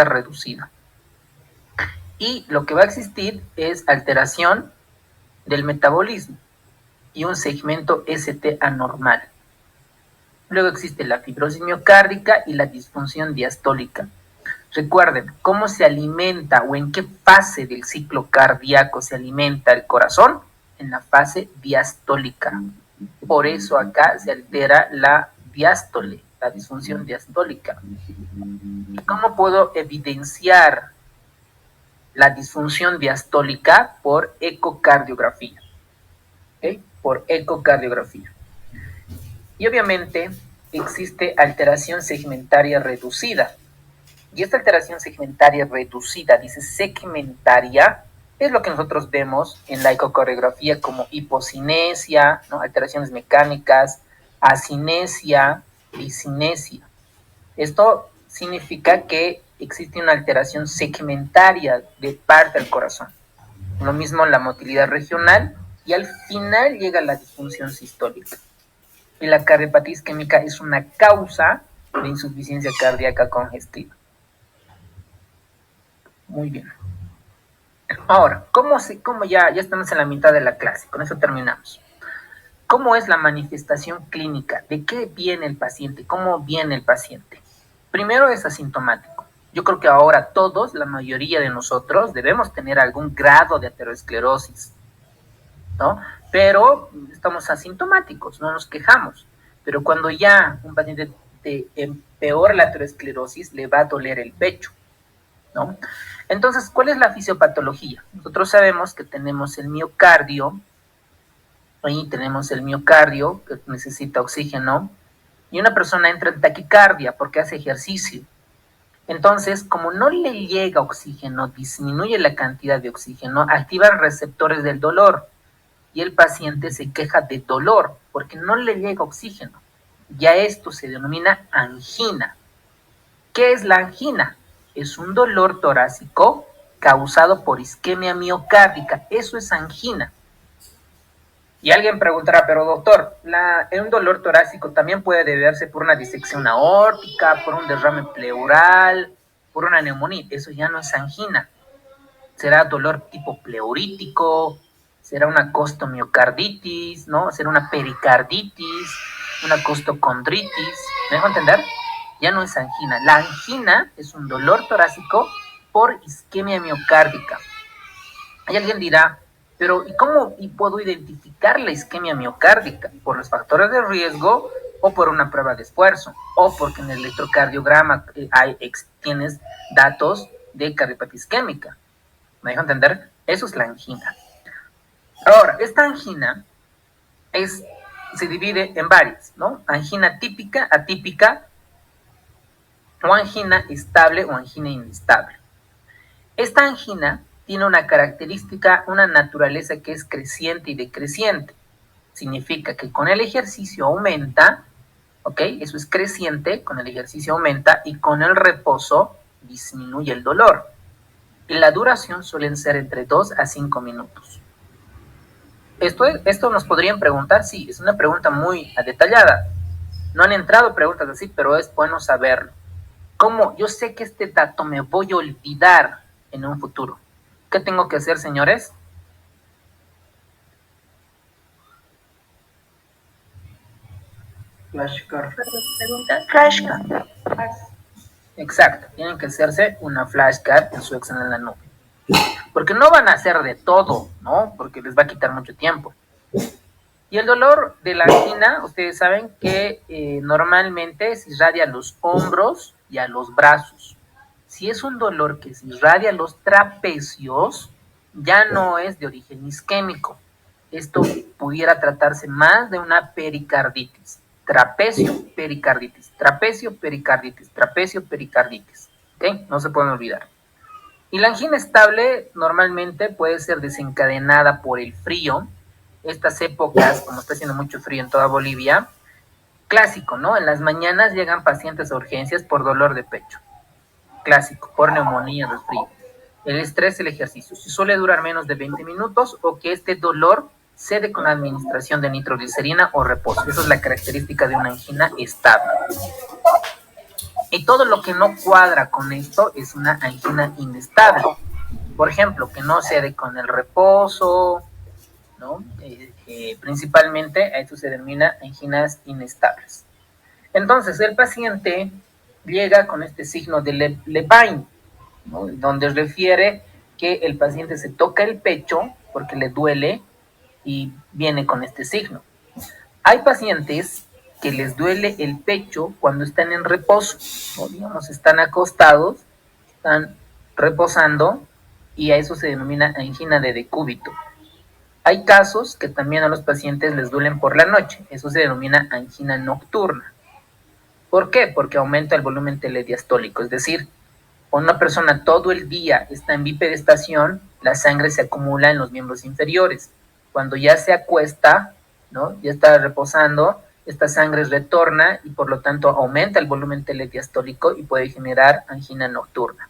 reducida. Y lo que va a existir es alteración del metabolismo y un segmento ST anormal. Luego existe la fibrosis miocárdica y la disfunción diastólica. Recuerden, ¿cómo se alimenta o en qué fase del ciclo cardíaco se alimenta el corazón? En la fase diastólica. Por eso acá se altera la diástole, la disfunción diastólica. ¿Y cómo puedo evidenciar la disfunción diastólica? Por ecocardiografía. ¿Okay? Por ecocardiografía. Y obviamente existe alteración segmentaria reducida. Y esta alteración segmentaria reducida, dice segmentaria, es lo que nosotros vemos en la ecocardiografía como hipocinesia, ¿no? Alteraciones mecánicas, acinesia, discinesia. Esto significa que existe una alteración segmentaria de parte del corazón. Lo mismo la motilidad regional y al final llega la disfunción sistólica. Y la cardiopatía isquémica es una causa de insuficiencia cardíaca congestiva. Muy bien. Ahora, ¿cómo ya estamos en la mitad de la clase? Con eso terminamos. ¿Cómo es la manifestación clínica? ¿De qué viene el paciente? ¿Cómo viene el paciente? Primero es asintomático. Yo creo que ahora todos, la mayoría de nosotros, debemos tener algún grado de aterosclerosis, ¿no? Pero estamos asintomáticos, no nos quejamos. Pero cuando ya un paciente empeora la aterosclerosis, le va a doler el pecho, ¿no? Entonces, ¿cuál es la fisiopatología? Nosotros sabemos que tenemos el miocardio, ahí tenemos el miocardio que necesita oxígeno, y una persona entra en taquicardia porque hace ejercicio. Entonces, como no le llega oxígeno, disminuye la cantidad de oxígeno, activan receptores del dolor, y el paciente se queja de dolor porque no le llega oxígeno. Ya esto se denomina angina. ¿Qué es la angina? Es un dolor torácico causado por isquemia miocárdica. Eso es angina. Y alguien preguntará, pero doctor, un dolor torácico también puede deberse por una disección aórtica, por un derrame pleural, por una neumonía. Eso ya no es angina. Será dolor tipo pleurítico, será una costomiocarditis, ¿no? Será una pericarditis, una costocondritis. ¿Me dejo entender? Ya no es angina. La angina es un dolor torácico por isquemia miocárdica. Y alguien dirá, pero ¿y cómo puedo identificar la isquemia miocárdica? ¿Por los factores de riesgo o por una prueba de esfuerzo? O porque en el electrocardiograma tienes datos de cardiopatía isquémica. ¿Me dejo entender? Eso es la angina. Ahora, esta angina se divide en varias, ¿no? Angina típica, atípica, o angina estable o angina inestable. Esta angina tiene una característica, una naturaleza que es creciente y decreciente. Significa que con el ejercicio aumenta, ¿ok? Eso es creciente, con el ejercicio aumenta y con el reposo disminuye el dolor. Y la duración suelen ser entre 2 a 5 minutos. Esto nos podrían preguntar, sí, es una pregunta muy detallada. No han entrado preguntas así, pero es bueno saberlo. ¿Cómo? Yo sé que este dato me voy a olvidar en un futuro. ¿Qué tengo que hacer, señores? Flashcard. Flashcard. Exacto, tienen que hacerse una flashcard en su Excel en la nube. Porque no van a hacer de todo, ¿no? Porque les va a quitar mucho tiempo. Y el dolor de la angina, ustedes saben que normalmente se irradia a los hombros y a los brazos. Si es un dolor que se irradia a los trapecios, ya no es de origen isquémico. Esto pudiera tratarse más de una pericarditis. Trapecio, pericarditis, trapecio, pericarditis, trapecio, pericarditis. ¿Ok? No se pueden olvidar. Y la angina estable normalmente puede ser desencadenada por el frío. Estas épocas, como está haciendo mucho frío en toda Bolivia, clásico, ¿no? En las mañanas llegan pacientes a urgencias por dolor de pecho. Clásico, por neumonía, resfrío. El estrés, el ejercicio. Si suele durar menos de 20 minutos o que este dolor cede con administración de nitroglicerina o reposo. Esa es la característica de una angina estable. Y todo lo que no cuadra con esto es una angina inestable. Por ejemplo, que no cede con el reposo, ¿no? Principalmente a esto se denomina anginas inestables. Entonces, el paciente llega con este signo de Levine, ¿no? Donde refiere que el paciente se toca el pecho porque le duele y viene con este signo. Hay pacientes que les duele el pecho cuando están en reposo, ¿no? Digamos, están acostados, están reposando y a eso se denomina angina de decúbito. Hay casos que también a los pacientes les duelen por la noche, eso se denomina angina nocturna. ¿Por qué? Porque aumenta el volumen telediastólico, es decir, cuando una persona todo el día está en bipedestación, la sangre se acumula en los miembros inferiores. Cuando ya se acuesta, ¿no? Ya está reposando, esta sangre retorna y por lo tanto aumenta el volumen telediastólico y puede generar angina nocturna.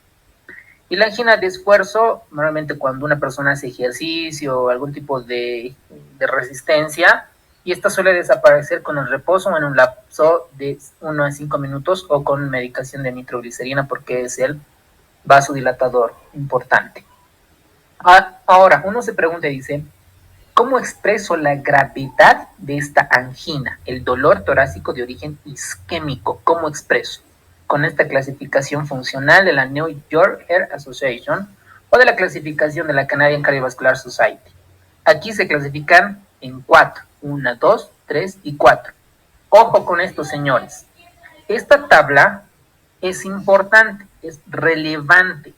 Y la angina de esfuerzo, normalmente cuando una persona hace ejercicio o algún tipo de resistencia, y esta suele desaparecer con el reposo en un lapso de 1 a 5 minutos o con medicación de nitroglicerina porque es el vasodilatador importante. Ahora, uno se pregunta y dice, ¿cómo expreso la gravedad de esta angina, el dolor torácico de origen isquémico? ¿Cómo expreso? Con esta clasificación funcional de la New York Heart Association o de la clasificación de la Canadian Cardiovascular Society. Aquí se clasifican en 4, 1, 2, 3 y 4. Ojo con esto, señores. Esta tabla es importante, es relevante.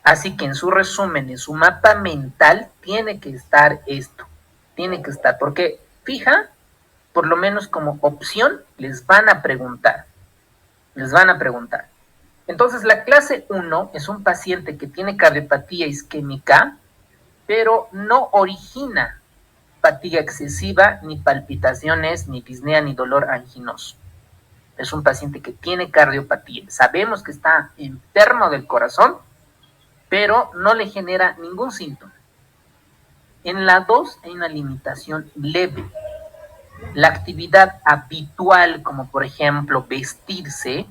Así que en su resumen, en su mapa mental, tiene que estar esto. Tiene que estar, porque fija, por lo menos como opción, les van a preguntar. Les van a preguntar. Entonces, la clase 1 es un paciente que tiene cardiopatía isquémica, pero no origina fatiga excesiva, ni palpitaciones, ni disnea, ni dolor anginoso. Es un paciente que tiene cardiopatía. Sabemos que está enfermo del corazón, pero no le genera ningún síntoma. En la 2 hay una limitación leve. La actividad habitual, como por ejemplo vestirse,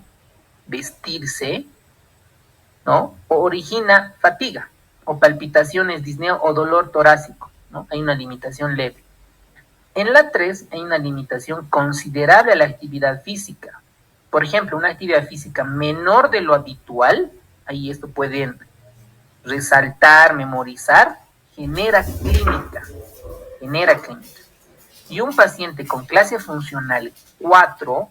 ¿no? Origina fatiga, o palpitaciones, disnea o dolor torácico, ¿no? Hay una limitación leve. En la 3 hay una limitación considerable a la actividad física. Por ejemplo, una actividad física menor de lo habitual, ahí esto pueden resaltar, memorizar, genera clínica. Y un paciente con clase funcional 4,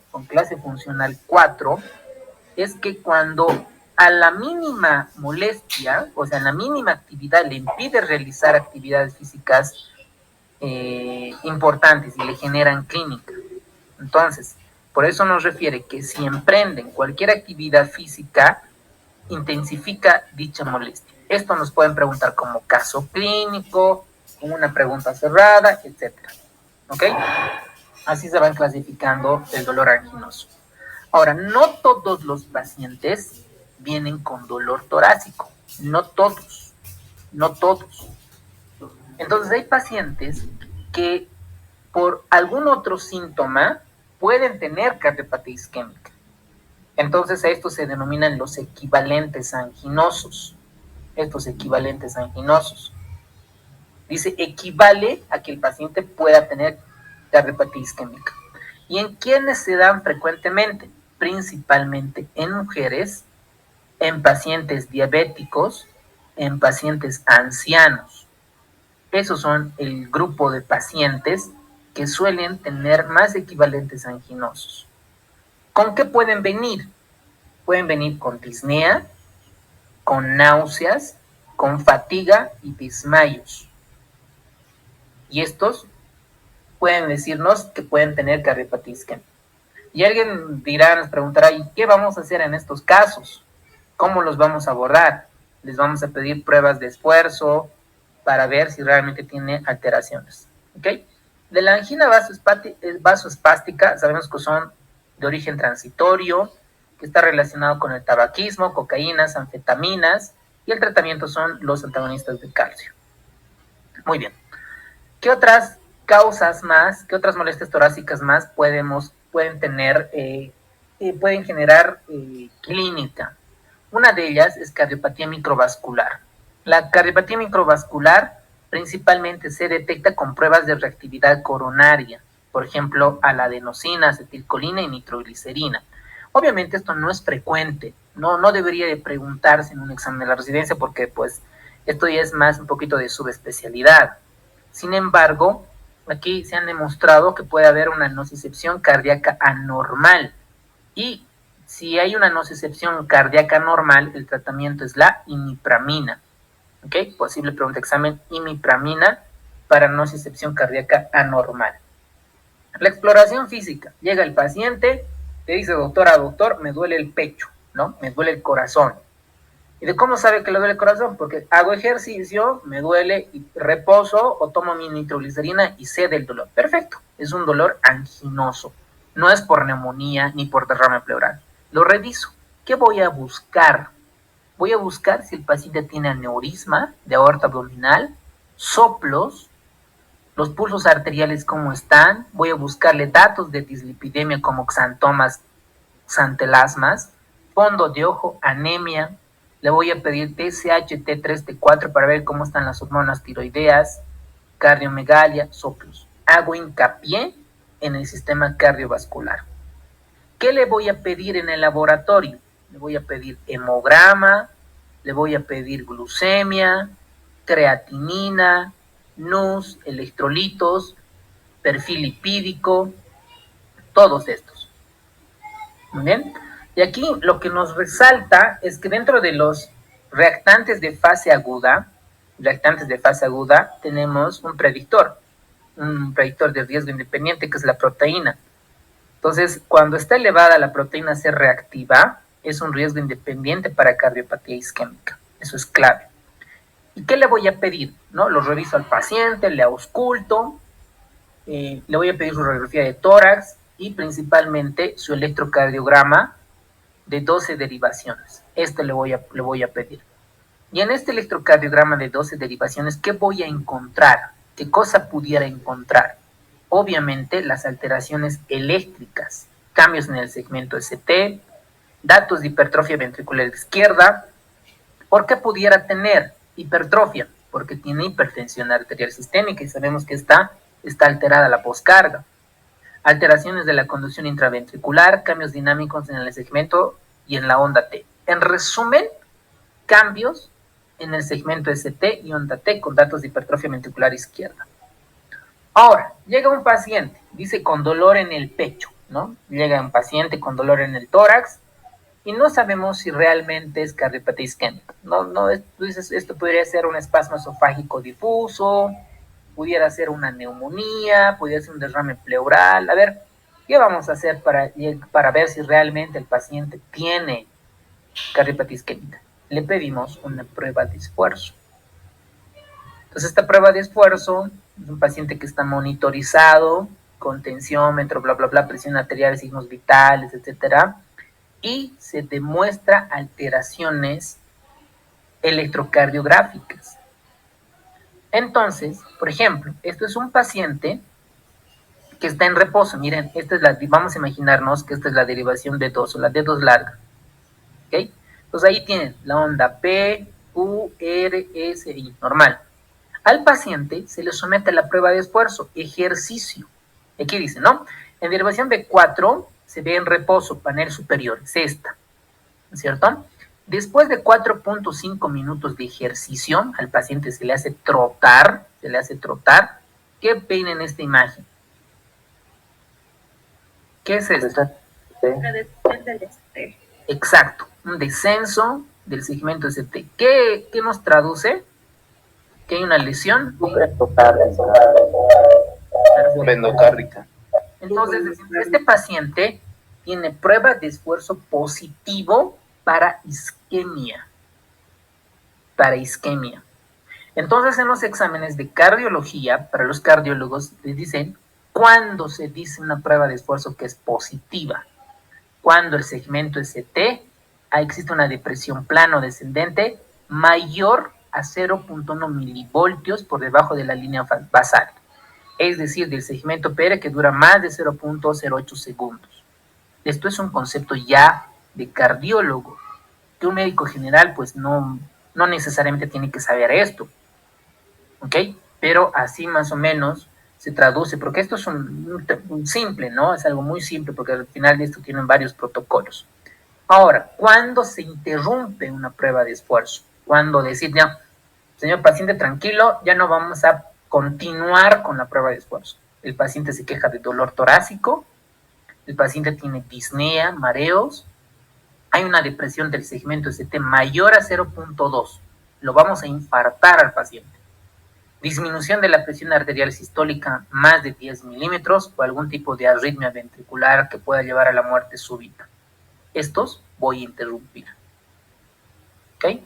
es que cuando a la mínima molestia, o sea, a la mínima actividad le impide realizar actividades físicas importantes y le generan clínica. Entonces, por eso nos refiere que si emprenden cualquier actividad física, intensifica dicha molestia. Esto nos pueden preguntar como caso clínico, con una pregunta cerrada, etc. ¿Ok? Así se van clasificando el dolor anginoso. Ahora, no todos los pacientes vienen con dolor torácico. No todos. Entonces hay pacientes que por algún otro síntoma pueden tener cardiopatía isquémica. Entonces a estos se denominan los equivalentes anginosos. Dice, equivale a que el paciente pueda tener cardiopatía isquémica. ¿Y en quiénes se dan frecuentemente? Principalmente en mujeres, en pacientes diabéticos, en pacientes ancianos. Esos son el grupo de pacientes que suelen tener más equivalentes anginosos. ¿Con qué pueden venir? Pueden venir con disnea, con náuseas, con fatiga y desmayos. Y estos pueden decirnos que pueden tener cardiopatía isquémica. Y alguien dirá, nos preguntará, ¿y qué vamos a hacer en estos casos? ¿Cómo los vamos a abordar? Les vamos a pedir pruebas de esfuerzo para ver si realmente tiene alteraciones. ¿Ok? De la angina vasoespástica sabemos que son de origen transitorio, que está relacionado con el tabaquismo, cocaínas, anfetaminas, y el tratamiento son los antagonistas de calcio. Muy bien. ¿Qué otras causas más, qué otras molestias torácicas más pueden tener pueden generar clínica. Una de ellas es cardiopatía microvascular. La cardiopatía microvascular principalmente se detecta con pruebas de reactividad coronaria, por ejemplo, a la adenosina, acetilcolina y nitroglicerina. Obviamente esto no es frecuente, no debería de preguntarse en un examen de la residencia porque pues esto ya es más un poquito de subespecialidad. Sin embargo, aquí se han demostrado que puede haber una nocicepción cardíaca anormal y si hay una nocicepción cardíaca normal, el tratamiento es la imipramina. ¿Ok? Posible pregunta de examen, imipramina para nocicepción cardíaca anormal. La exploración física. Llega el paciente, te dice, doctor, me duele el pecho, ¿no? Me duele el corazón. ¿Y de cómo sabe que le duele el corazón? Porque hago ejercicio, me duele y reposo o tomo mi nitroglicerina y cede el dolor. Perfecto, es un dolor anginoso. No es por neumonía ni por derrame pleural. Lo reviso. ¿Qué voy a buscar? Voy a buscar si el paciente tiene aneurisma de aorta abdominal, soplos, los pulsos arteriales cómo están. Voy a buscarle datos de dislipidemia como xantomas, xantelasmas, fondo de ojo, anemia. Le voy a pedir TSH, T3, T4 para ver cómo están las hormonas tiroideas, cardiomegalia, soplos. Hago hincapié en el sistema cardiovascular. ¿Qué le voy a pedir en el laboratorio? Le voy a pedir hemograma, le voy a pedir glucemia, creatinina, NUS, electrolitos, perfil lipídico, todos estos. Muy bien. Y aquí lo que nos resalta es que dentro de los reactantes de fase aguda, tenemos un predictor de riesgo independiente que es la proteína. Entonces, cuando está elevada la proteína C reactiva, es un riesgo independiente para cardiopatía isquémica. Eso es clave. ¿Y qué le voy a pedir? ¿No? Lo reviso al paciente, le ausculto, le voy a pedir su radiografía de tórax y principalmente su electrocardiograma de 12 derivaciones. Esto le voy a pedir. Y en este electrocardiograma de 12 derivaciones, ¿qué voy a encontrar? ¿Qué cosa pudiera encontrar? Obviamente las alteraciones eléctricas, cambios en el segmento ST, datos de hipertrofia ventricular izquierda. ¿Por qué pudiera tener hipertrofia? Porque tiene hipertensión arterial sistémica y sabemos que está alterada la poscarga. Alteraciones de la conducción intraventricular, cambios dinámicos en el segmento y en la onda T. En resumen, cambios en el segmento ST y onda T con datos de hipertrofia ventricular izquierda. Ahora, llega un paciente, dice con dolor en el pecho, ¿no? Llega un paciente con dolor en el tórax y no sabemos si realmente es cardiopatía isquémica. Tú dices, esto podría ser un espasmo esofágico difuso, pudiera ser una neumonía, pudiera ser un derrame pleural. A ver, ¿qué vamos a hacer para ver si realmente el paciente tiene cardiopatía isquémica? Le pedimos una prueba de esfuerzo. Entonces, esta prueba de esfuerzo es un paciente que está monitorizado con tensiómetro, bla, bla, bla, presión arterial, signos vitales, etcétera, y se demuestra alteraciones electrocardiográficas. Entonces, por ejemplo, esto es un paciente que está en reposo. Miren, vamos a imaginarnos que esta es la derivación de 2 o la D2 larga. ¿Ok? Entonces ahí tienen la onda P, Q, R, S, I, normal. Al paciente se le somete a la prueba de esfuerzo, ejercicio. Aquí dice, ¿no? En derivación B4 se ve en reposo, panel superior, es esta, ¿cierto? Después de 4.5 minutos de ejercicio, al paciente se le hace trotar. ¿Qué ven en esta imagen? ¿Qué es esto? La después del ST. Exacto, un descenso del segmento ST. ¿Qué nos traduce? Que hay una lesión endocárdica. Entonces, este paciente tiene prueba de esfuerzo positivo para isquemia. Entonces, en los exámenes de cardiología, para los cardiólogos, les dicen cuándo se dice una prueba de esfuerzo que es positiva. Cuando el segmento ST existe una depresión plano descendente mayor a 0.1 milivoltios por debajo de la línea basal, es decir, del segmento PR que dura más de 0.08 segundos. Esto es un concepto ya de cardiólogo, que un médico general pues no necesariamente tiene que saber esto, ¿ok? Pero así más o menos se traduce, porque esto es un simple, ¿no? Es algo muy simple, porque al final de esto tienen varios protocolos. Ahora, ¿cuándo se interrumpe una prueba de esfuerzo? Cuando decir, ya, señor paciente, tranquilo, ya no vamos a continuar con la prueba de esfuerzo. El paciente se queja de dolor torácico, el paciente tiene disnea, mareos, hay una depresión del segmento ST mayor a 0.2, lo vamos a infartar al paciente. Disminución de la presión arterial sistólica más de 10 milímetros o algún tipo de arritmia ventricular que pueda llevar a la muerte súbita. Estos voy a interrumpir. ¿Ok?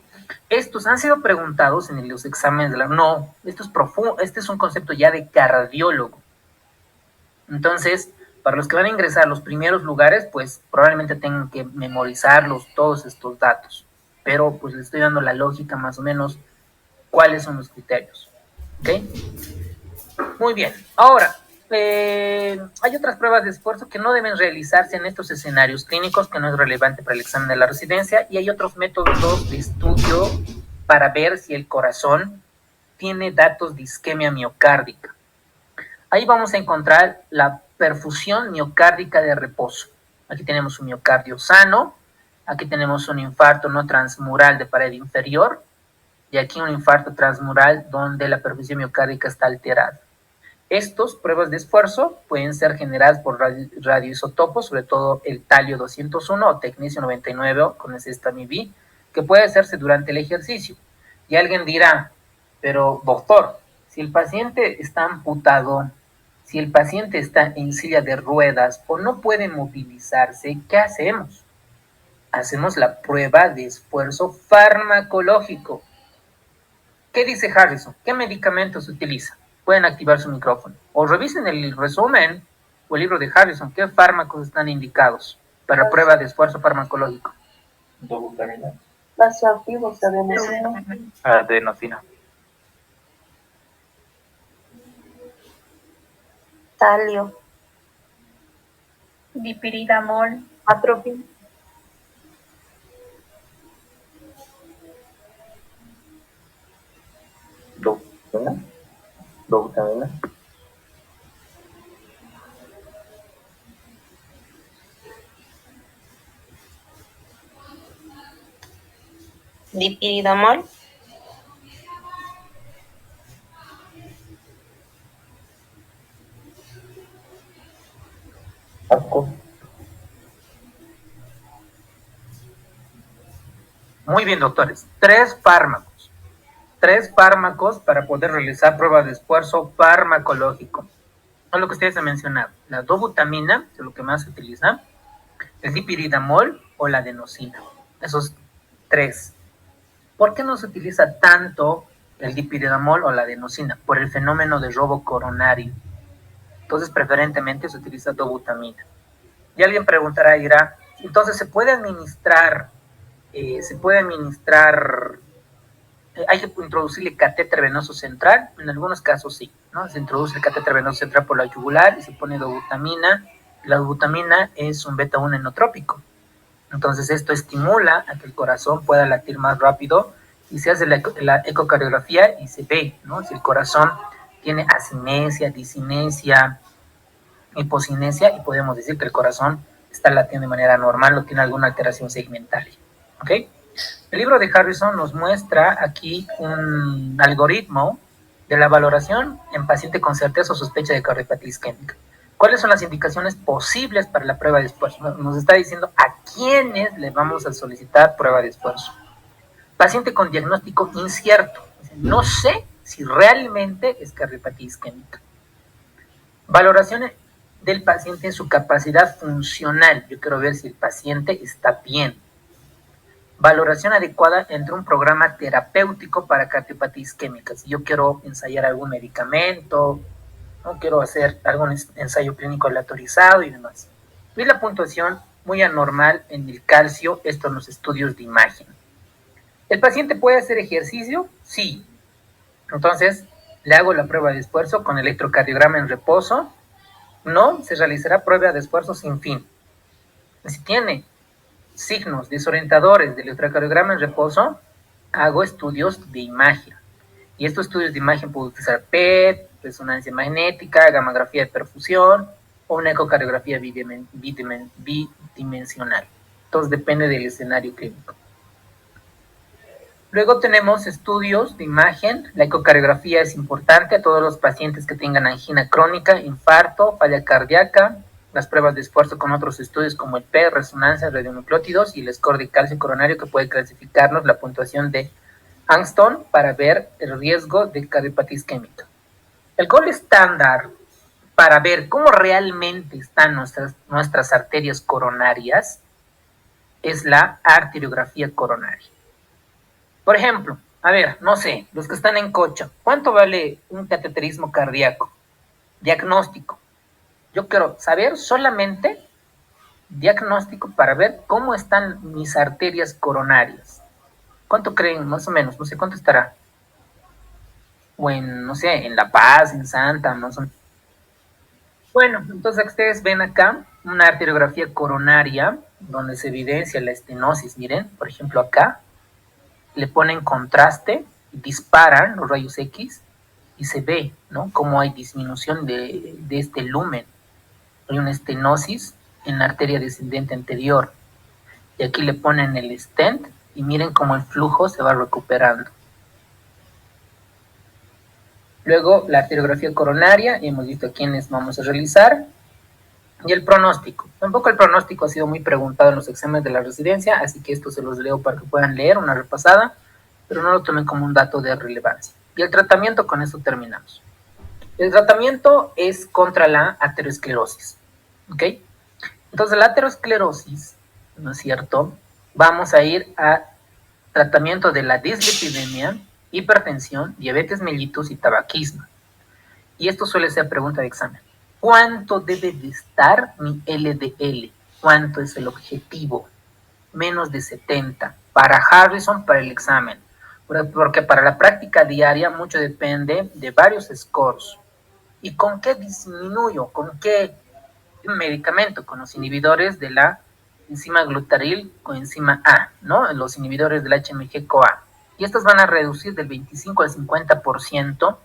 Estos han sido preguntados en los exámenes de la... No, esto es profundo, este es un concepto ya de cardiólogo. Entonces, para los que van a ingresar a los primeros lugares, pues probablemente tengan que memorizarlos todos estos datos. Pero pues les estoy dando la lógica más o menos cuáles son los criterios. ¿Ok? Muy bien. Ahora, hay otras pruebas de esfuerzo que no deben realizarse en estos escenarios clínicos, que no es relevante para el examen de la residencia, y hay otros métodos de estudio para ver si el corazón tiene datos de isquemia miocárdica. Ahí vamos a encontrar la perfusión miocárdica de reposo. Aquí tenemos un miocardio sano, aquí tenemos un infarto no transmural de pared inferior, y aquí un infarto transmural donde la perfusión miocárdica está alterada. Estos pruebas de esfuerzo pueden ser generadas por radioisotopos, sobre todo el talio 201 o tecnicio 99 con ese STAMI-B, que puede hacerse durante el ejercicio. Y alguien dirá, pero doctor, si el paciente está amputado, si el paciente está en silla de ruedas o no puede movilizarse, ¿qué hacemos? Hacemos la prueba de esfuerzo farmacológico. ¿Qué dice Harrison? ¿Qué medicamentos utiliza? Pueden activar su micrófono. O revisen el resumen o el libro de Harrison. ¿Qué fármacos están indicados para prueba de esfuerzo farmacológico? Dobutamina. Vasoactivos, adenosina. Adenosina. Talio. Dipiridamol. Atropin. Dobutamina. Dipiridamol. Asco. Muy bien, doctores. Tres fármacos para poder realizar pruebas de esfuerzo farmacológico. Es lo que ustedes han mencionado. La dobutamina, es lo que más se utiliza, el dipiridamol o la adenosina. Esos tres. ¿Por qué no se utiliza tanto el dipiridamol o la adenosina? Por el fenómeno de robo coronario. Entonces, preferentemente se utiliza dobutamina. Y alguien preguntará, dirá, entonces ¿se puede administrar hay que introducirle catéter venoso central? En algunos casos sí, ¿no? Se introduce el catéter venoso central por la yugular y se pone dobutamina. La dobutamina es un beta-1 enotrópico. Entonces esto estimula a que el corazón pueda latir más rápido y se hace la ecocardiografía y se ve, ¿no? Si el corazón tiene asinesia, disinesia, hipocinesia, y podemos decir que el corazón está latiendo de manera normal o tiene alguna alteración segmental. ¿Ok? El libro de Harrison nos muestra aquí un algoritmo de la valoración en paciente con certeza o sospecha de cardiopatía isquémica. ¿Cuáles son las indicaciones posibles para la prueba de esfuerzo? Nos está diciendo a quiénes le vamos a solicitar prueba de esfuerzo. Paciente con diagnóstico incierto. No sé si realmente es cardiopatía isquémica. Valoración del paciente en su capacidad funcional. Yo quiero ver si el paciente está bien. Valoración adecuada entre un programa terapéutico para cardiopatía isquémica. Si yo quiero ensayar algún medicamento, no quiero hacer algún ensayo clínico aleatorizado y demás. Y la puntuación muy anormal en el calcio, esto en los estudios de imagen. ¿El paciente puede hacer ejercicio? Sí. Entonces, le hago la prueba de esfuerzo con electrocardiograma en reposo. No, se realizará prueba de esfuerzo sin fin. Si tiene signos desorientadores del electrocardiograma en reposo, hago estudios de imagen. Y estos estudios de imagen puedo utilizar PET, resonancia magnética, gamografía de perfusión o una ecocardiografía bidimensional. Entonces depende del escenario clínico. Luego tenemos estudios de imagen. La ecocardiografía es importante a todos los pacientes que tengan angina crónica, infarto, falla cardíaca, las pruebas de esfuerzo con otros estudios como el PET, resonancia, radionuclótidos y el score de calcio coronario que puede clasificarnos la puntuación de Armstrong para ver el riesgo de cardiopatía isquémica. El gol estándar para ver cómo realmente están nuestras arterias coronarias es la arteriografía coronaria. Por ejemplo, a ver, no sé, los que están en coche, ¿cuánto vale un cateterismo cardíaco? Diagnóstico. Yo quiero saber solamente diagnóstico para ver cómo están mis arterias coronarias. ¿Cuánto creen? Más o menos, no sé cuánto estará. O en, no sé, en La Paz, en Santa, más o menos. Bueno, entonces ustedes ven acá una arteriografía coronaria donde se evidencia la estenosis. Miren, por ejemplo acá, le ponen contraste, disparan los rayos X y se ve, ¿no?, cómo hay disminución de este lumen. Hay una estenosis en la arteria descendente anterior. Y aquí le ponen el stent y miren cómo el flujo se va recuperando. Luego la arteriografía coronaria, y hemos visto a quiénes vamos a realizar. Y el pronóstico. Tampoco el pronóstico ha sido muy preguntado en los exámenes de la residencia, así que esto se los leo para que puedan leer una repasada, pero no lo tomen como un dato de relevancia. Y el tratamiento, con eso terminamos. El tratamiento es contra la aterosclerosis. ¿Ok? Entonces la aterosclerosis, ¿no es cierto?, vamos a ir a tratamiento de la dislipidemia, hipertensión, diabetes mellitus y tabaquismo. Y esto suele ser pregunta de examen. ¿Cuánto debe de estar mi LDL? ¿Cuánto es el objetivo? Menos de 70. Para Harrison, para el examen. Porque para la práctica diaria mucho depende de varios scores. ¿Y con qué disminuyo? ¿Con qué medicamento? Con los inhibidores de la enzima glutaril coenzima A, ¿no? Los inhibidores del HMG-CoA. Y estos van a reducir del 25 al 50%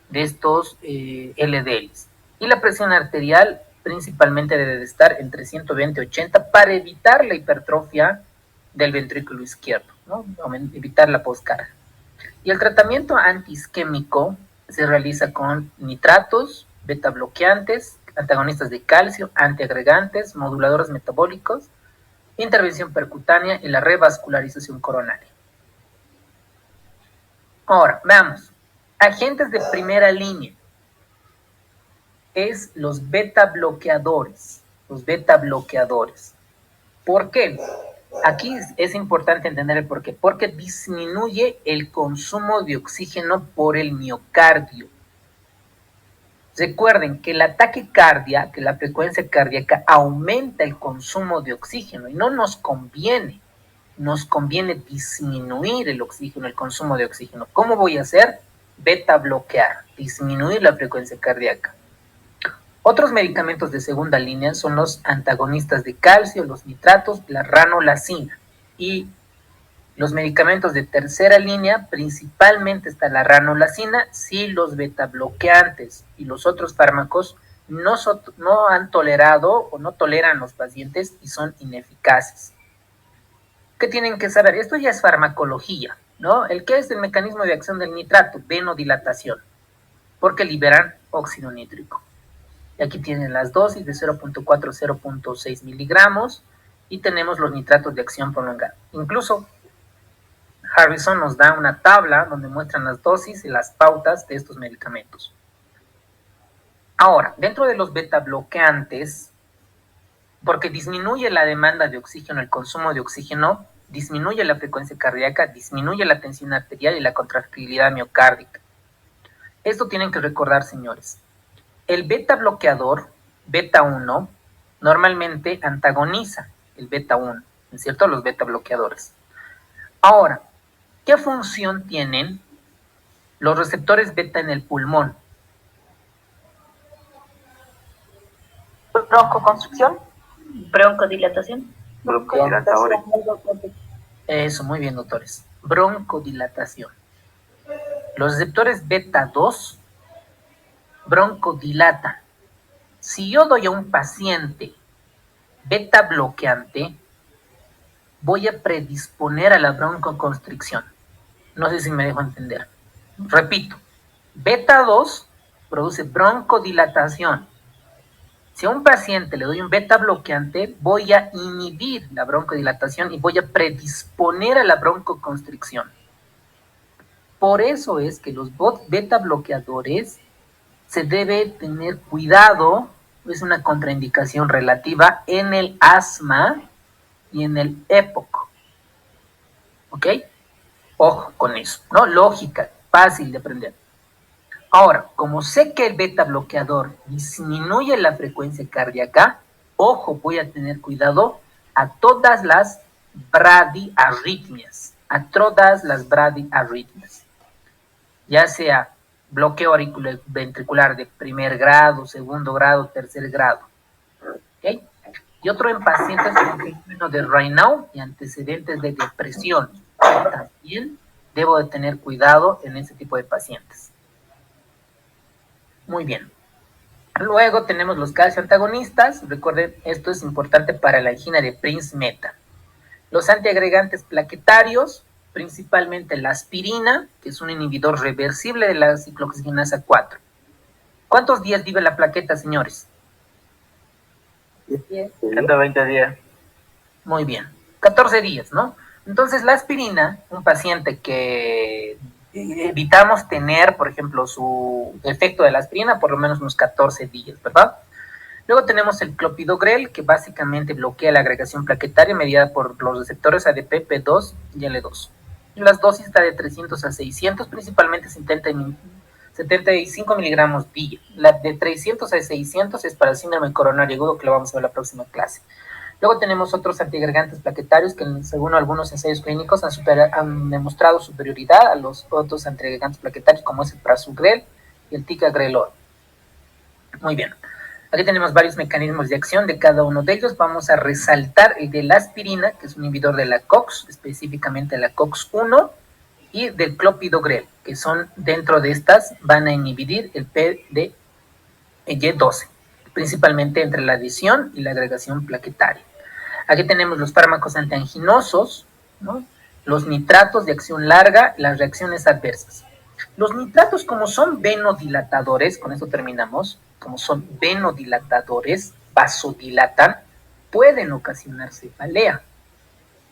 de estos LDLs. Y la presión arterial principalmente debe de estar entre 120 y 80 para evitar la hipertrofia del ventrículo izquierdo, ¿no?, evitar la poscarga. Y el tratamiento antiisquémico se realiza con nitratos, beta bloqueantes, antagonistas de calcio, antiagregantes, moduladores metabólicos, intervención percutánea y la revascularización coronaria. Ahora, veamos. Agentes de primera línea es los beta bloqueadores. Los beta bloqueadores. ¿Por qué? Aquí es importante entender el por qué. Porque disminuye el consumo de oxígeno por el miocardio. Recuerden que la taquicardia, que la frecuencia cardíaca aumenta el consumo de oxígeno y no nos conviene. Nos conviene disminuir el oxígeno, el consumo de oxígeno. ¿Cómo voy a hacer? Beta bloquear, disminuir la frecuencia cardíaca. Otros medicamentos de segunda línea son los antagonistas de calcio, los nitratos, la ranolacina. Y los medicamentos de tercera línea, principalmente está la ranolacina, sí, los beta bloqueantes y los otros fármacos no han tolerado o no toleran los pacientes y son ineficaces. ¿Qué tienen que saber? Esto ya es farmacología, ¿no? ¿Qué es el mecanismo de acción del nitrato? Venodilatación, porque liberan óxido nítrico. Y aquí tienen las dosis de 0.4 a 0.6 miligramos y tenemos los nitratos de acción prolongada. Incluso Harrison nos da una tabla donde muestran las dosis y las pautas de estos medicamentos. Ahora, dentro de los beta bloqueantes, porque disminuye la demanda de oxígeno, el consumo de oxígeno, disminuye la frecuencia cardíaca, disminuye la tensión arterial y la contractilidad miocárdica. Esto tienen que recordar, señores. El beta bloqueador, beta 1, normalmente antagoniza el beta 1, ¿no es cierto? Los beta bloqueadores. Ahora, ¿qué función tienen los receptores beta en el pulmón? Broncoconstricción. Broncodilatación. Broncodilatadores. Eso, muy bien, doctores. Broncodilatación. Los receptores beta 2 broncodilatan. Si yo doy a un paciente beta bloqueante, voy a predisponer a la broncoconstricción. No sé si me dejo entender. Repito, beta 2 produce broncodilatación. Si a un paciente le doy un beta bloqueante, voy a inhibir la broncodilatación y voy a predisponer a la broncoconstricción. Por eso es que los beta bloqueadores se debe tener cuidado, es una contraindicación relativa en el asma y en el EPOC. ¿Ok? Ojo con eso, ¿no? Lógica, fácil de aprender. Ahora, como sé que el beta bloqueador disminuye la frecuencia cardíaca, ojo, voy a tener cuidado a todas las bradiarritmias, ya sea bloqueo auriculoventricular de primer grado, segundo grado, tercer grado. ¿Okay? Y otro en pacientes con fenómeno de Raynaud y antecedentes de depresión. También debo de tener cuidado en ese tipo de pacientes. Muy bien. Luego tenemos los calcio antagonistas. Recuerden, esto es importante para la angina de Prince-Meta. Los antiagregantes plaquetarios, principalmente la aspirina, que es un inhibidor reversible de la ciclooxigenasa 4. ¿Cuántos días vive la plaqueta, señores? 120 días. Muy bien. 14 días, ¿no? Entonces, la aspirina, un paciente que evitamos tener, por ejemplo, su efecto de la aspirina por lo menos unos 14 días, ¿verdad? Luego tenemos el clopidogrel, que básicamente bloquea la agregación plaquetaria mediada por los receptores ADP, P2 y L2. Las dosis está de 300 a 600, principalmente 75 miligramos día. La de 300 a 600 es para el síndrome coronario agudo, que lo vamos a ver en la próxima clase. Luego tenemos otros antiagregantes plaquetarios que, según algunos ensayos clínicos, han demostrado superioridad a los otros antiagregantes plaquetarios, como es el prasugrel y el ticagrelor. Muy bien. Aquí tenemos varios mecanismos de acción de cada uno de ellos. Vamos a resaltar el de la aspirina, que es un inhibidor de la COX, específicamente la COX-1, y del clopidogrel, que son dentro de estas, van a inhibir el PDY12, principalmente entre la adición y la agregación plaquetaria. Aquí tenemos los fármacos antianginosos, ¿no? Los nitratos de acción larga, las reacciones adversas. Los nitratos, como son venodilatadores, con esto terminamos, como son venodilatadores, vasodilatan, pueden ocasionar cefalea,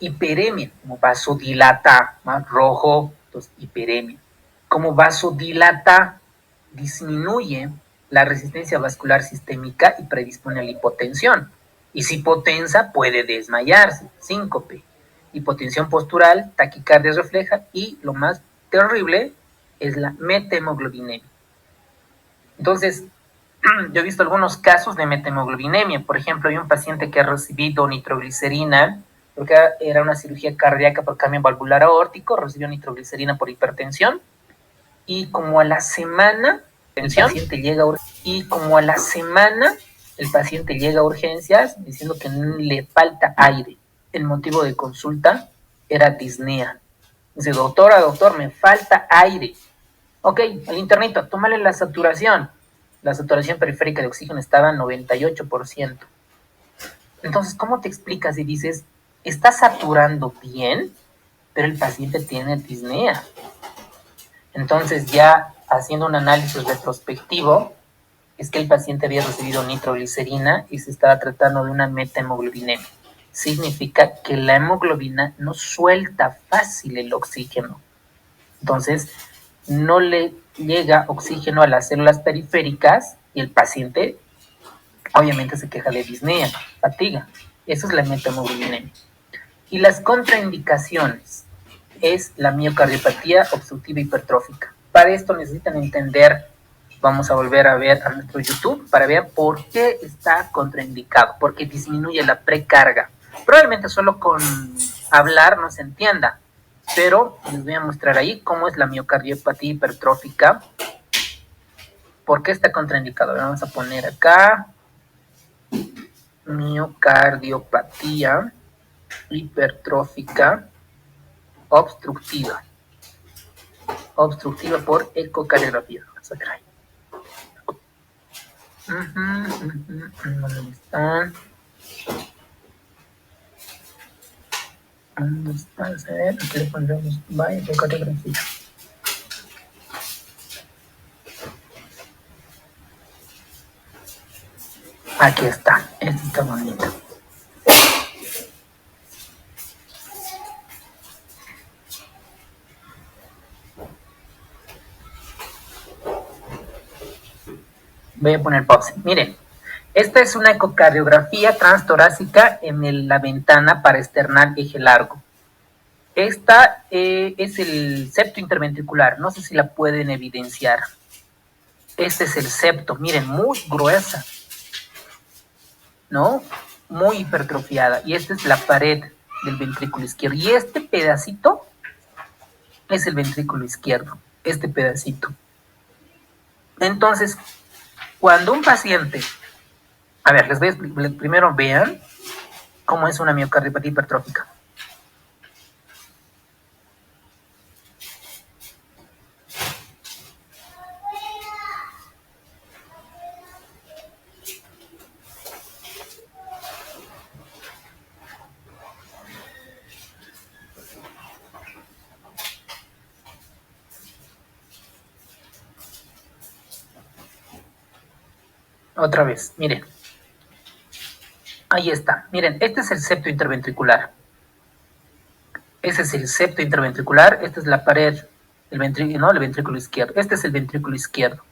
hiperemia, como vasodilata, más rojo, entonces hiperemia. Como vasodilata, disminuye la resistencia vascular sistémica y predispone a la hipotensión. Y si hipotensa, puede desmayarse, síncope, hipotensión postural, taquicardia refleja y lo más terrible es la metemoglobinemia. Entonces, yo he visto algunos casos de metemoglobinemia. Por ejemplo, hay un paciente que ha recibido nitroglicerina, porque era una cirugía cardíaca por cambio valvular aórtico, recibió nitroglicerina por hipertensión, y como a la semana, el paciente llega a urgencias diciendo que le falta aire. El motivo de consulta era disnea. Dice, doctor, me falta aire. Ok, al internito, tómale la saturación. La saturación periférica de oxígeno estaba en 98%. Entonces, ¿cómo te explicas si dices, está saturando bien, pero el paciente tiene disnea? Entonces, ya haciendo un análisis retrospectivo, es que el paciente había recibido nitroglicerina y se estaba tratando de una metemoglobinemia. Significa que la hemoglobina no suelta fácil el oxígeno. Entonces, no le llega oxígeno a las células periféricas y el paciente obviamente se queja de disnea, fatiga. Eso es la metemoglobinemia. Y las contraindicaciones es la miocardiopatía obstructiva hipertrófica. Para esto necesitan entender, vamos a volver a ver a nuestro YouTube para ver por qué está contraindicado, porque disminuye la precarga. Probablemente solo con hablar no se entienda, pero les voy a mostrar ahí cómo es la miocardiopatía hipertrófica. ¿Por qué está contraindicado? Vamos a poner acá miocardiopatía hipertrófica obstructiva. Obstructiva por ecocardiografía. Vamos a ver ahí. ¿Dónde están? ¿Dónde está? A ver, aquí le pondremos vaya ecocardiografía. Aquí está. Este está bonito. Voy a poner pausa. Miren, esta es una ecocardiografía transtorácica en la ventana paraesternal eje largo. Esta es el septo interventricular. No sé si la pueden evidenciar. Este es el septo. Miren, muy gruesa, ¿no? Muy hipertrofiada. Y esta es la pared del ventrículo izquierdo. Y este pedacito es el ventrículo izquierdo. Este pedacito. Entonces, cuando un paciente, a ver, les voy a explicar, primero vean cómo es una miocardiopatía hipertrófica. Otra vez, miren. Ahí está. Miren, este es el septo interventricular. Ese es el septo interventricular. Esta es la pared del ventrículo, ¿no? El ventrículo izquierdo. Este es el ventrículo izquierdo.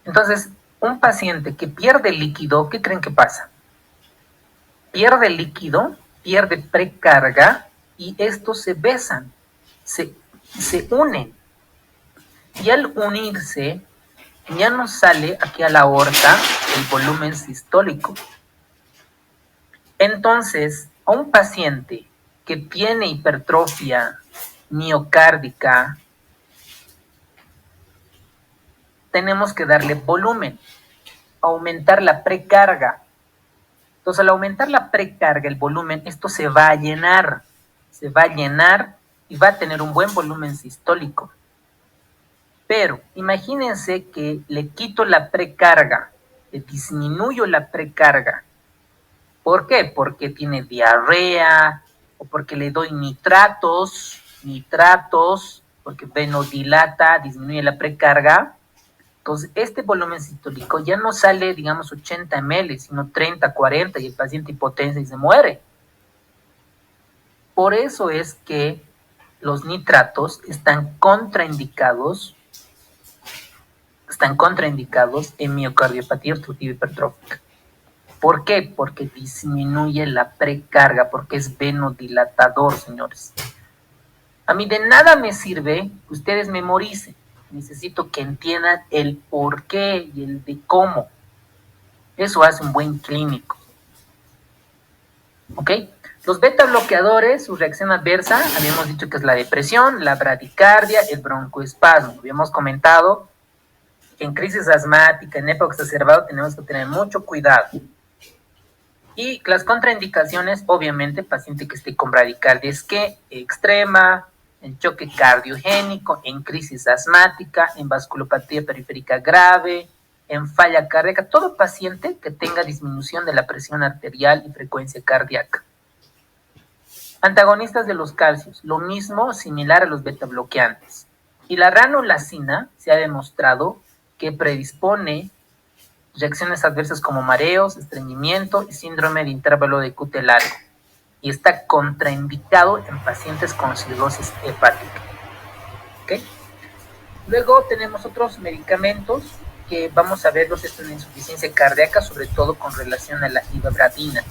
Entonces, un paciente que pierde líquido, ¿qué creen que pasa? Pierde líquido, pierde precarga y estos se besan, se unen. Y al unirse, ya no sale aquí a la aorta el volumen sistólico. Entonces, a un paciente que tiene hipertrofia miocárdica, tenemos que darle volumen, aumentar la precarga. Entonces, al aumentar la precarga, el volumen, esto se va a llenar y va a tener un buen volumen sistólico. Pero imagínense que le quito la precarga, le disminuyo la precarga. ¿Por qué? Porque tiene diarrea o porque le doy nitratos, porque venodilata, disminuye la precarga. Entonces, este volumen sistólico ya no sale, digamos, 80 ml, sino 30, 40 y el paciente hipotensa y se muere. Por eso es que los nitratos están contraindicados en miocardiopatía obstructiva hipertrófica. ¿Por qué? Porque disminuye la precarga, porque es venodilatador, señores. A mí de nada me sirve que ustedes memoricen. Necesito que entiendan el por qué y el de cómo. Eso hace un buen clínico. ¿Ok? Los beta bloqueadores, su reacción adversa, habíamos dicho que es la depresión, la bradicardia, el broncoespasmo. Habíamos comentado que en crisis asmática, en época exacerbada, tenemos que tener mucho cuidado. Y las contraindicaciones, obviamente, paciente que esté con bradicardia extrema, en choque cardiogénico, en crisis asmática, en vasculopatía periférica grave, en falla cardíaca, todo paciente que tenga disminución de la presión arterial y frecuencia cardíaca. Antagonistas de los calcios, lo mismo, similar a los beta bloqueantes. Y la ranolacina se ha demostrado que predispone reacciones adversas como mareos, estreñimiento y síndrome de intervalo de QT largo. Y está contraindicado en pacientes con cirrosis hepática. ¿Okay? Luego tenemos otros medicamentos que vamos a verlos en la insuficiencia cardíaca, sobre todo con relación a la ivabradina.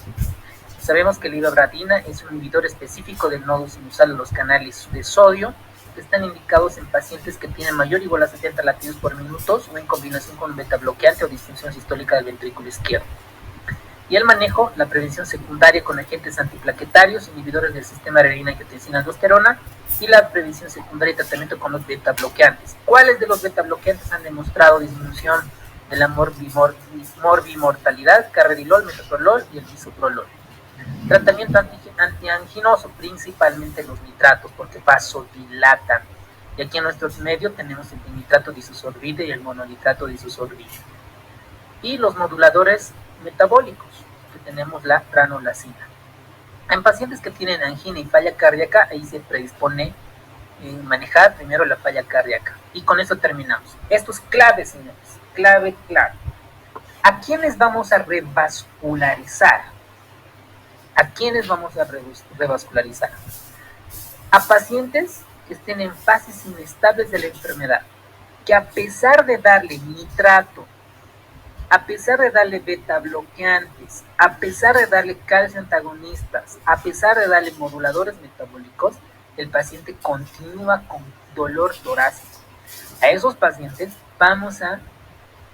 Sabemos que la ivabradina es un inhibidor específico del nodo sinusal de los canales de sodio, que están indicados en pacientes que tienen mayor o igual a 70 latidos por minuto o en combinación con un beta bloqueante o disfunción sistólica del ventrículo izquierdo. Y el manejo, la prevención secundaria con agentes antiplaquetarios, inhibidores del sistema renina, angiotensina, aldosterona, y la prevención secundaria y tratamiento con los beta bloqueantes. ¿Cuáles de los beta bloqueantes han demostrado disminución de la morbimortalidad, carvedilol, metoprolol y el bisoprolol. Tratamiento antianginoso, principalmente los nitratos, porque vasodilatan. Y aquí en nuestro medio tenemos el nitrato disosorbide y el mononitrato disosorbide. Y los moduladores metabólicos, que tenemos la ranolacina. En pacientes que tienen angina y falla cardíaca, ahí se predispone manejar primero la falla cardíaca. Y con eso terminamos. Esto es clave, señores. Clave. ¿A quiénes vamos a revascularizar? ¿A quiénes vamos a revascularizar? A pacientes que estén en fases inestables de la enfermedad, que a pesar de darle nitrato, a pesar de darle beta bloqueantes, a pesar de darle calcio antagonistas, a pesar de darle moduladores metabólicos, el paciente continúa con dolor torácico. A esos pacientes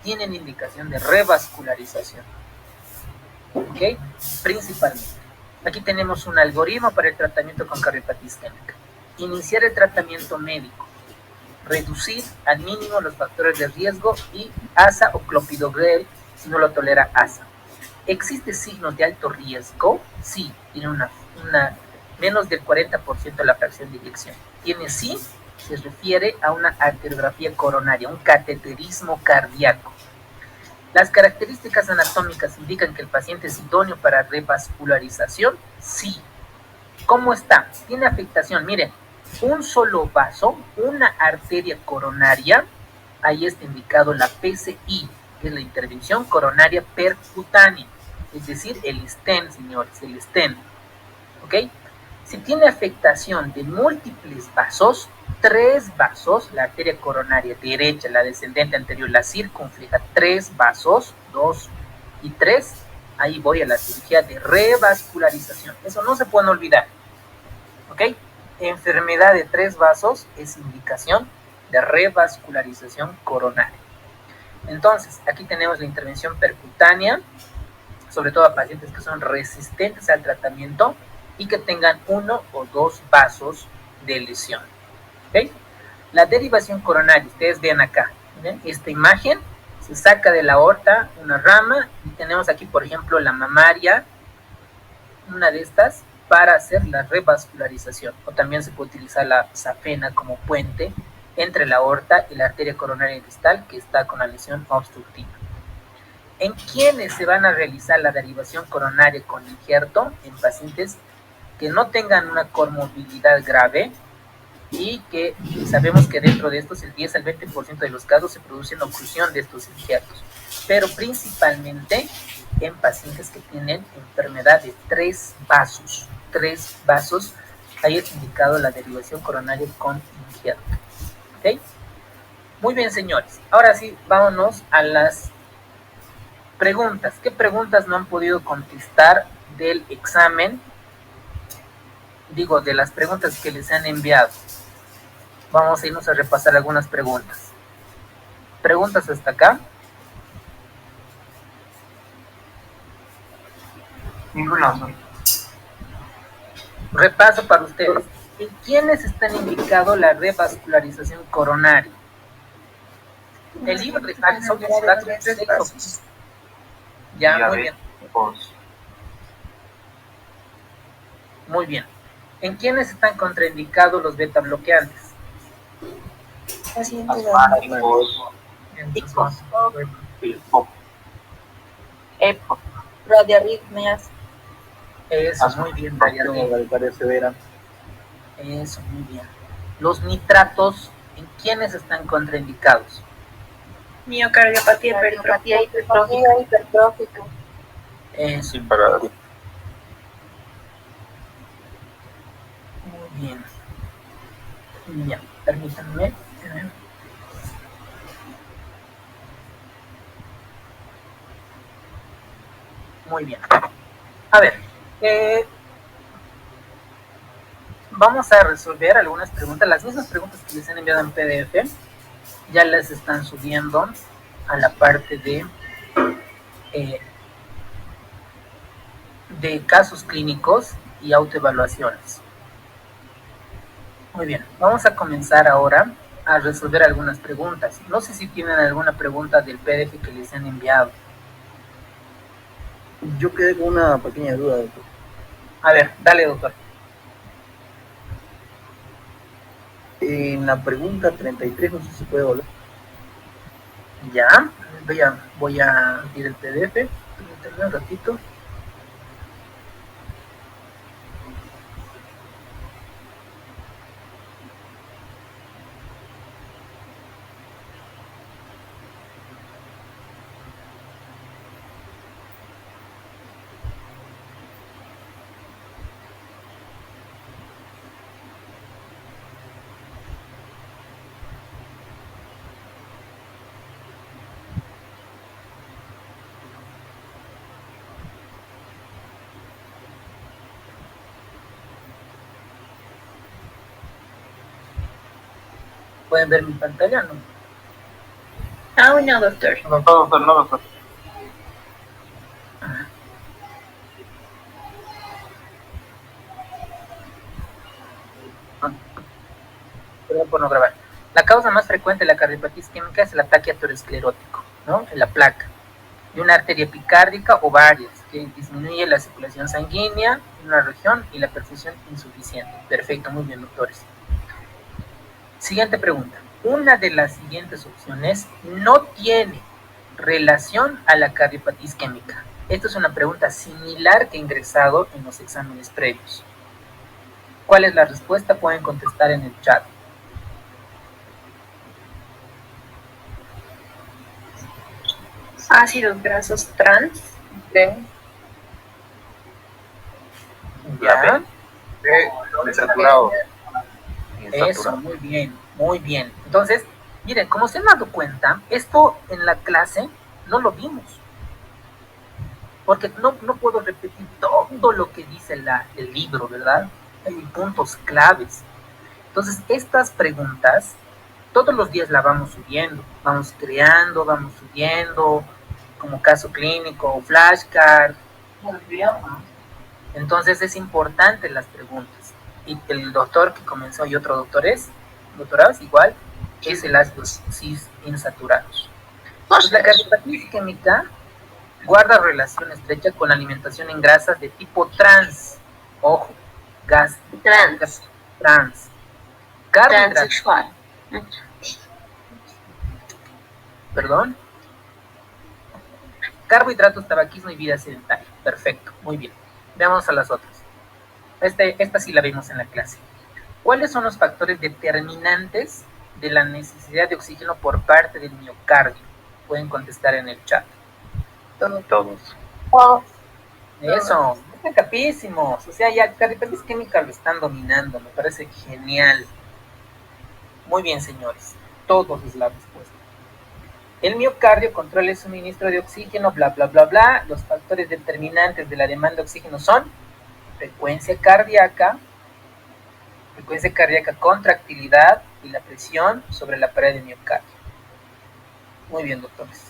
tienen indicación de revascularización. ¿Ok? Principalmente. Aquí tenemos un algoritmo para el tratamiento con cardiopatía isquémica. Iniciar el tratamiento médico. Reducir al mínimo los factores de riesgo y ASA o clopidogrel si no lo tolera ASA. ¿Existe signos de alto riesgo? Sí, tiene menos del 40% de la fracción de eyección. Tiene sí, se refiere a una arteriografía coronaria, un cateterismo cardíaco. ¿Las características anatómicas indican que el paciente es idóneo para revascularización? Sí. ¿Cómo está? Tiene afectación, miren, un solo vaso, una arteria coronaria, ahí está indicado la PCI, que es la intervención coronaria percutánea, es decir, el stent, señores, el stent, ¿ok? Si tiene afectación de múltiples vasos, 3 vasos, la arteria coronaria derecha, la descendente anterior, la circunfleja, 3 vasos, 2 y 3, ahí voy a la cirugía de revascularización. Eso no se pueden olvidar, ¿ok? Enfermedad de 3 vasos es indicación de revascularización coronaria. Entonces, aquí tenemos la intervención percutánea, sobre todo a pacientes que son resistentes al tratamiento y que tengan 1 o 2 vasos de lesión. ¿Okay? La derivación coronaria, ustedes ven acá, ¿ven? Esta imagen se saca de la aorta una rama y tenemos aquí, por ejemplo, la mamaria, una de estas, para hacer la revascularización. O también se puede utilizar la safena como puente entre la aorta y la arteria coronaria distal que está con la lesión obstructiva. ¿En quiénes se van a realizar la derivación coronaria con injerto? En pacientes que no tengan una comorbilidad grave y que sabemos que dentro de estos el 10 al 20% de los casos se produce una oclusión de estos injertos, pero principalmente en pacientes que tienen enfermedad de 3 vasos, ahí es indicado la derivación coronaria con injerto. ¿Okay? Muy bien, señores, ahora sí, vámonos a las preguntas. ¿Qué preguntas no han podido contestar del examen? Digo, de las preguntas que les han enviado. Vamos a irnos a repasar algunas preguntas. ¿Preguntas hasta acá? Ninguna. Repaso para ustedes. ¿En quiénes están indicado la revascularización coronaria? El libro de Harrison es ya, muy bien. Muy bien. ¿En quiénes están contraindicados los beta bloqueantes? Radiarritmias. Eso, muy bien, severa. Eso, muy bien. Los nitratos, ¿en quiénes están contraindicados? Miocardiopatía hipertrófica. Eso. Sí, para muy bien. Ya, permítanme. Muy bien. A ver, vamos a resolver algunas preguntas, las mismas preguntas que les han enviado en PDF, ya las están subiendo a la parte de casos clínicos y autoevaluaciones. Muy bien, vamos a comenzar ahora a resolver algunas preguntas. No sé si tienen alguna pregunta del PDF que les han enviado. Yo quedé con una pequeña duda, doctor. A ver, dale, doctor. En la pregunta 33, no sé si puede volver. Ya, voy a abrir el PDF. Permítanme un ratito. ¿Pueden ver mi pantalla? No. Aún no, doctor. No, doctor, no, doctor. Perdón por no grabar. La causa más frecuente de la cardiopatía isquémica es el ataque aterosclerótico, ¿no? En la placa de una arteria epicárdica o varias, que disminuye la circulación sanguínea en una región y la perfusión insuficiente. Perfecto, muy bien, doctores. Siguiente pregunta. Una de las siguientes opciones no tiene relación a la cardiopatía isquémica. Esta es una pregunta similar que he ingresado en los exámenes previos. ¿Cuál es la respuesta? Pueden contestar en el chat. Ácidos grasos trans. ¿Ya? Desaturado. Eso, muy bien, muy bien. Entonces, miren, como se han dado cuenta, esto en la clase no lo vimos. Porque no puedo repetir todo lo que dice el libro, ¿verdad? Hay puntos claves. Entonces, estas preguntas, todos los días las vamos subiendo, vamos creando, vamos subiendo, como caso clínico, flashcard. Entonces, es importante las preguntas. Y el doctor que comenzó y otro doctorados igual, es el ácido cis insaturados. Pues la cardiopatía isquémica guarda relación estrecha con la alimentación en grasas de tipo trans. Ojo, trans. Transsexual. Perdón. Carbohidratos, tabaquismo y vida sedentaria. Perfecto, muy bien. Veamos a las otras. Esta sí la vimos en la clase. ¿Cuáles son los factores determinantes de la necesidad de oxígeno por parte del miocardio? Pueden contestar en el chat. Todos. Eso, están capísimos. O sea, ya cardiopatía isquémica lo están dominando. Me parece genial. Muy bien, señores. Todos es la respuesta. El miocardio controla el suministro de oxígeno, bla, bla, bla, bla. Los factores determinantes de la demanda de oxígeno son frecuencia cardíaca, contractilidad y la presión sobre la pared del miocardio. Muy bien, doctores.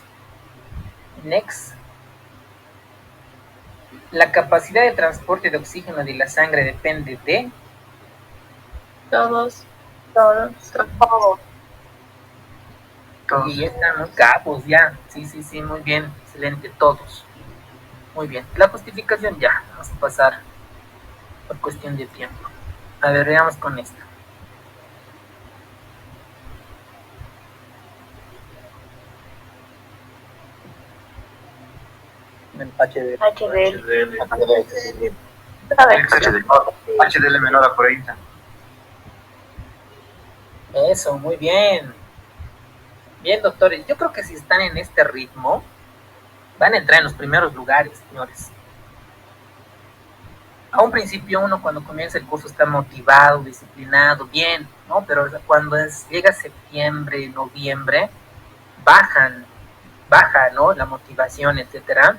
Next. La capacidad de transporte de oxígeno de la sangre depende de... Todos. Y ya están muy capos, ya. Sí, muy bien. Excelente, todos. Muy bien. La justificación ya. Vamos a pasar por cuestión de tiempo. A ver, veamos con esta. HDL. HDL menor a 40. Eso, muy bien. Bien, doctores. Yo creo que si están en este ritmo, van a entrar en los primeros lugares, señores. A un principio uno cuando comienza el curso está motivado, disciplinado, bien, ¿no? Pero cuando llega septiembre, noviembre, baja, ¿no? La motivación, etcétera.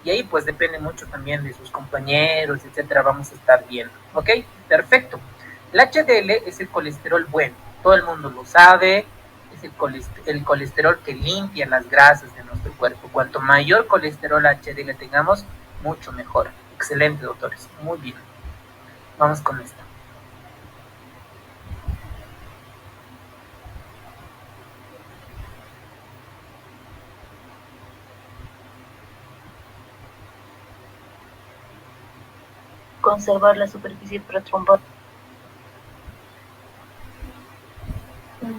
Y ahí pues depende mucho también de sus compañeros, etcétera. Vamos a estar viendo, ¿ok? Perfecto. El HDL es el colesterol bueno, todo el mundo lo sabe, es el colesterol que limpia las grasas de nuestro cuerpo. Cuanto mayor colesterol HDL tengamos, mucho mejor. Excelente, doctores, muy bien. Vamos con esto. conservar la superficie protrombótica.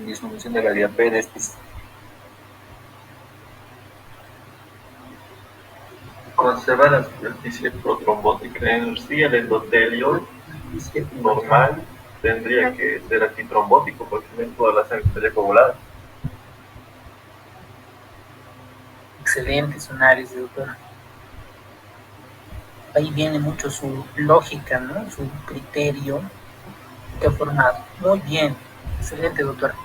Disminución de la diabetes. Conserva la superficie protrombótica. En sí, el endotelio normal tendría que ser antitrombótico porque no toda la sangre estaría coagulada. Excelente su análisis, doctora. Ahí viene mucho su lógica, ¿no? Su criterio que ha formado. Muy bien, excelente, doctora.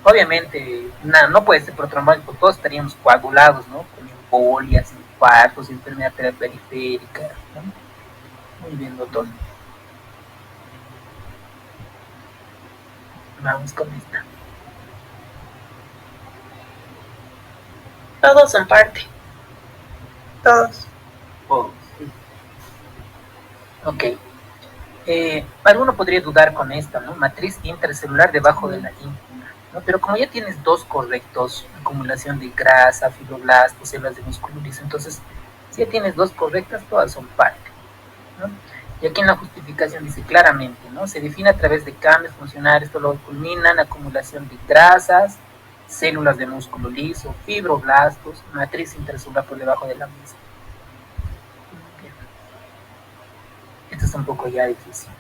Obviamente, no puede ser protrombótico, todos estaríamos coagulados, ¿no? Con embolias, infartos, enfermedad periférica, ¿no? Muy bien, doctor. Vamos con esta. Todos son parte. Todos. Todos. Ok. Alguno podría dudar con esta, ¿no? Matriz intracelular debajo de la íntima, ¿no? Pero como ya tienes dos correctos, acumulación de grasa, fibroblastos, células de músculo liso, entonces, si ya tienes dos correctas, todas son parte, ¿no? Y aquí en la justificación dice claramente, ¿no? Se define a través de cambios funcionales, esto lo culminan acumulación de grasas, células de músculo liso, fibroblastos, matriz intracelular por debajo de la misma. Bien. Esto es un poco ya difícil.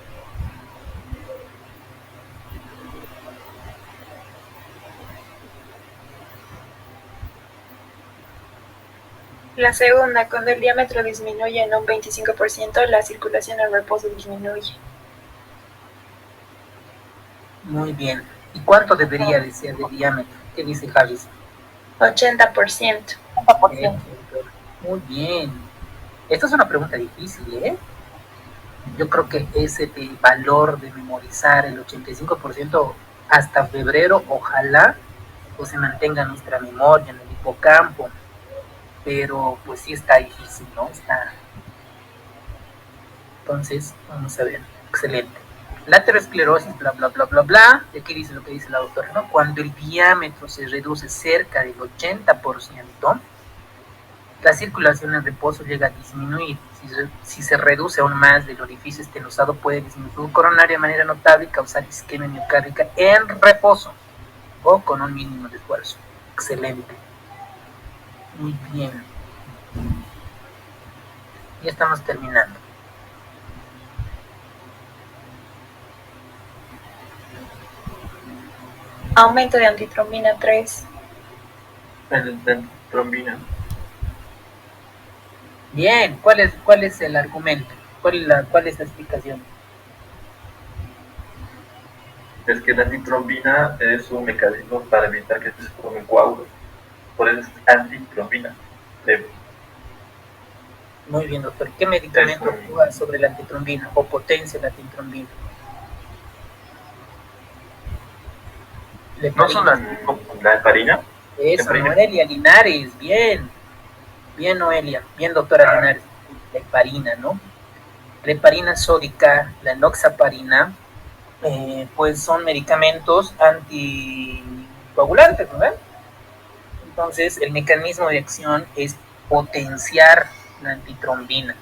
La segunda, cuando el diámetro disminuye en un 25%, la circulación al reposo disminuye. Muy bien. ¿Y cuánto debería de ser de diámetro? ¿Qué dice Harris? 80%. Muy bien. Esta es una pregunta difícil, ¿eh? Yo creo que ese valor de memorizar el 85% hasta febrero, ojalá pues se mantenga nuestra memoria en el hipocampo, pero pues sí está difícil, ¿no? Entonces, vamos a ver. Excelente. La aterosclerosis, bla, bla, bla, bla, bla. Y aquí dice lo que dice la doctora, ¿no? Cuando el diámetro se reduce cerca del 80%, la circulación en reposo llega a disminuir. Si se reduce aún más del orificio estenosado, puede disminuir su coronaria de manera notable y causar isquemia miocárdica en reposo o con un mínimo de esfuerzo. Excelente. Muy bien. Ya estamos terminando. Aumento de antitrombina 3. El trombina. Bien, ¿cuál es el argumento? ¿Cuál es la explicación? Es que la antitrombina es un mecanismo para evitar que se formen coágulos. Por eso es antitrombina. Muy bien, doctor. ¿Qué medicamento actúa sobre la antitrombina o potencia la antitrombina? ¿No son la heparina? Eso, Noelia Linares, bien. Bien, Noelia. Bien, doctora Linares. La heparina, ¿no? La heparina sódica, la enoxaparina, pues son medicamentos anticoagulantes, ¿no? Entonces, el mecanismo de acción es potenciar la antitrombina.